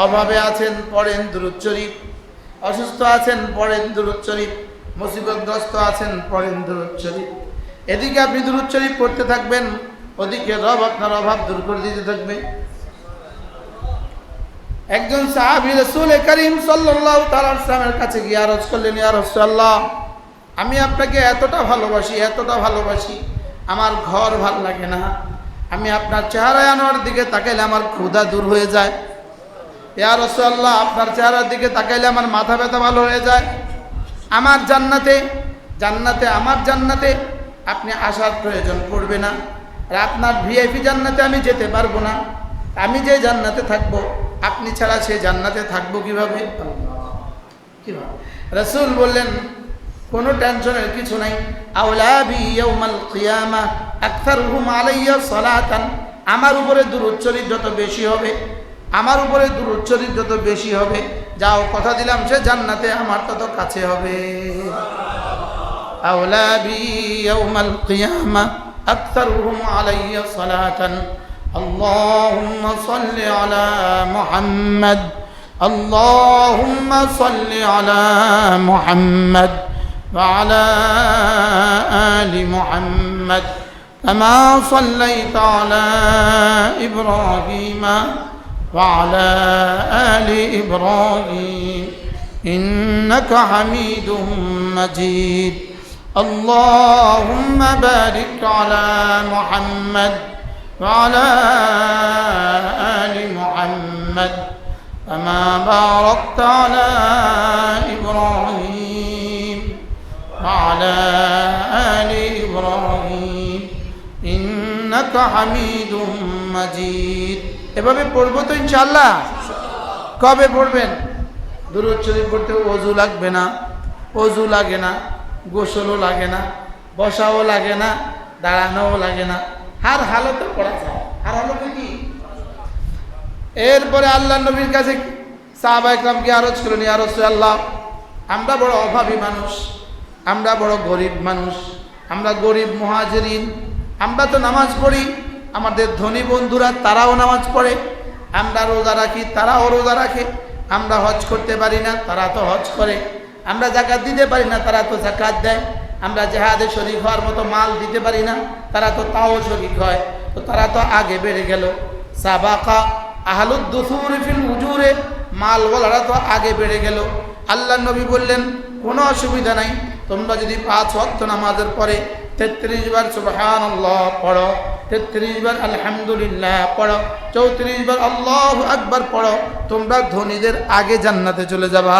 অভাবে আছেন পড়েন দুরূদ শরীফ, অসুস্থ আছেন পড়েন দুরূদ শরীফ, মুসিবতগ্রস্ত আছেন পড়েন দুরূদ শরীফ। এদিকে আপনি দুরূদ শরীফ পড়তে থাকবেন, ওদিকে রব আপনার অভাব দূর করে দিতে থাকবে। একজন সাহাবী রাসূল করিম সাল্লাল্লাহু তাআলা আলাইহি ওয়াসাল্লামের কাছে গিয়ে আরজ করলেন, ইয়া রাসূলুল্লাহ, আমি আপনাকে এতটা ভালোবাসি, আমার ঘর ভালো লাগে না, আমি আপনার চেহারায় আনোয়ার দিকে তাকাইলে আমার ক্ষুধা দূর হয়ে যায়। ইয়া রাসূলুল্লাহ, আপনার চেহারার দিকে তাকাইলে আমার মাথা ব্যথা ভালো হয়ে যায়। আমার জান্নাতে আপনি আসার প্রয়োজন পড়বে না, আর আপনার ভিআইপি জান্নাতে আমি যেতে পারবো না। আমি যে জান্নাতে থাকবো, আপনি ছাড়া সেই জান্নাতে থাকবো কিভাবে? রাসূল বললেন, কোনো টেনশনের কিছু নাই। আওলাবি ইয়াউমাল কিয়ামাহ আকসারুহুম আলাইয়া সালাতান, আমার উপরে দুরূদ শরীফ যত বেশি হবে, যাও কথা দিলাম সে জান্নাতে আমার তত কাছে হবে। আওলাবি ইয়াউমাল কিয়ামাহ আকসারুহুম আলাইয়া সালাতান আল্লাহুম্মা সাল্লি আলা মুহাম্মাদ, আল্লাহুম্মা সাল্লি আলা মুহাম্মাদ وعلى آل محمد كما صليت على إبراهيم وعلى آل إبراهيم إنك حميد مجيد اللهم بارك على محمد وعلى آل محمد كما باركت على إبراهيم وعلى آل إبراهيم إنك حميد مجيد। এভাবে পড়বো তো ইনশাআল্লাহ? কবে পড়বেন? দুরূদ শরীফ পড়তে ওযু লাগবে না, ওযু লাগে না, গোসলও লাগে না, বসাও লাগে না, দাঁড়ানোও লাগে না, হার হালতে পড়া যায়। হার হালতে কি? এরপরে আল্লাহ নবীর কাছে সাহাবায়ে কেরামকে আরজ করলেন, ইয়া রাসূলুল্লাহ, আমরা বড় অভাবী মানুষ, আমরা বড় গরিব মানুষ, আমরা গরিব মুহাজিরিন, আমরা তো নামাজ পড়ি, আমাদের ধনী বন্ধুরা তারাও নামাজ পড়ে, আমরা রোজা রাখি তারাও রোজা রাখে, আমরা হজ করতে পারি না তারা তো হজ করে, আমরা যাকাত দিতে পারি না তারা তো যাকাত দেয়, আমরা জিহাদে শরীক হওয়ার মতো মাল দিতে পারি না তারা তো তাও শরীক হয়, তো তারা তো আগে বেড়ে গেল। সাবাকা আহলুদ দুসুর ফিল উজুরে, মালওয়ালারা তো আগে বেড়ে গেল। আল্লাহ নবী বললেন, কোনো অসুবিধা নাই, তোমরা যদি 5 ওয়াক্ত নামাজের পরে 33 বার সুবহানাল্লাহ পড়ো, 33 বার আলহামদুলিল্লাহ পড়ো, 34 বার আল্লাহু আকবার পড়ো, তোমরা ধনীদের আগে জান্নাতে চলে যাবা।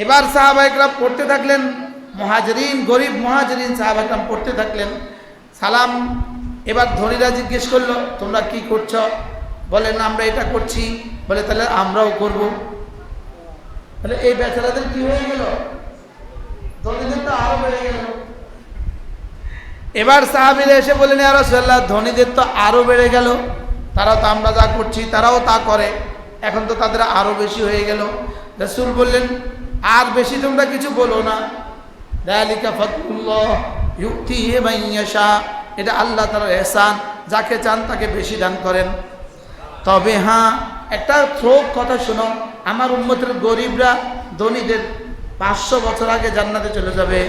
এবার সাহাবায়ে কেরাম পড়তে থাকলেন, মুহাজিরিন, গরিব মুহাজিরিন সাহাবায়ে কেরাম পড়তে থাকলেন। সালাম এবার ধনীরা জিজ্ঞেস করলো, তোমরা কি করছো? বলেন আমরা এটা করছি। বলে তাহলে আমরাও করব। তাহলে এই বেচারাদের কি হয়ে গেল? ধনীদের তো আরো বেড়ে গেল। এবার সাহাবীরা এসে বললেন, ইয়া রাসূলুল্লাহ, ধনীদের তো আরো বেড়ে গেল, তারা তো আমরা যা করছি তারাও তা করে, এখন তো তাদের আরো বেশি হয়ে গেল। রাসূল বললেন, আর বেশি তোমরা কিছু বলো না, যালিকা ফাদলুল্লাহ ইউতিহি মান ইয়াশা, এটা আল্লাহ তাআলার ইহসান, যাকে চান তাকে বেশি দান করেন। তবে হ্যাঁ, একটা থ্রোক কথা শোনো, আমার উম্মতের গরিবরা ধনীদের 500 বছর আগে জান্নাতে চলে যাবে।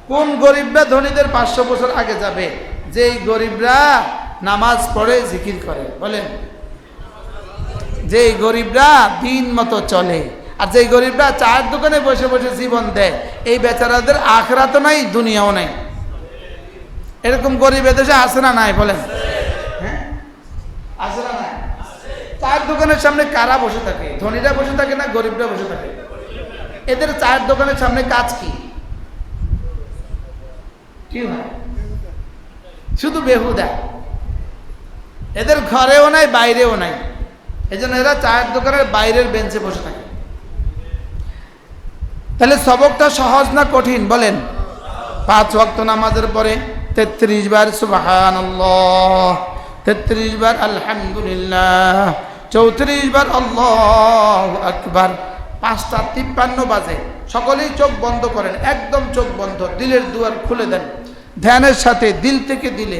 কোন গরিবরা ধনীদের 500 বছর আগে যাবে? যেই গরিবরা নামাজ পড়ে জিকির করে। বলেন, যেই গরিবরা দিন মতো চলে, আর যেই গরিবরা চায়ের দোকানে বসে বসে জীবন দেয়, এই বেচারাদের আখিরাতও নাই, দুনিয়াও নাই। এরকম গরিব এদেশে আছে না নাই? বলেন, হ্যাঁ আছে না নাই? চায়ের দোকানের সামনে কারা বসে থাকে? ধনীরা বসে থাকে না গরিবরা বসে থাকে? এদের চায়ের দোকানের সামনে কাজ কি? কি হয়? শুধু বেহুদা। এদের ঘরেও নাই, বাইরেও নাই, এজন্য এরা চায়ের দোকানের বাইরের বেঞ্চে বসে থাকে। তাহলে সবকটা সহজ না কঠিন? বলেন, 5 ওয়াক্ত নামাজের পরে 33 বার সুবহানাল্লাহ, 33 বার আলহামদুলিল্লাহ, 34 বার আল্লাহু আকবার। 5:53 বাজে, সকলেই চোখ বন্ধ করেন, একদম চোখ বন্ধ, দিলের দুয়ার খুলে দেন, ধ্যানের সাথে দিল থেকে দিলে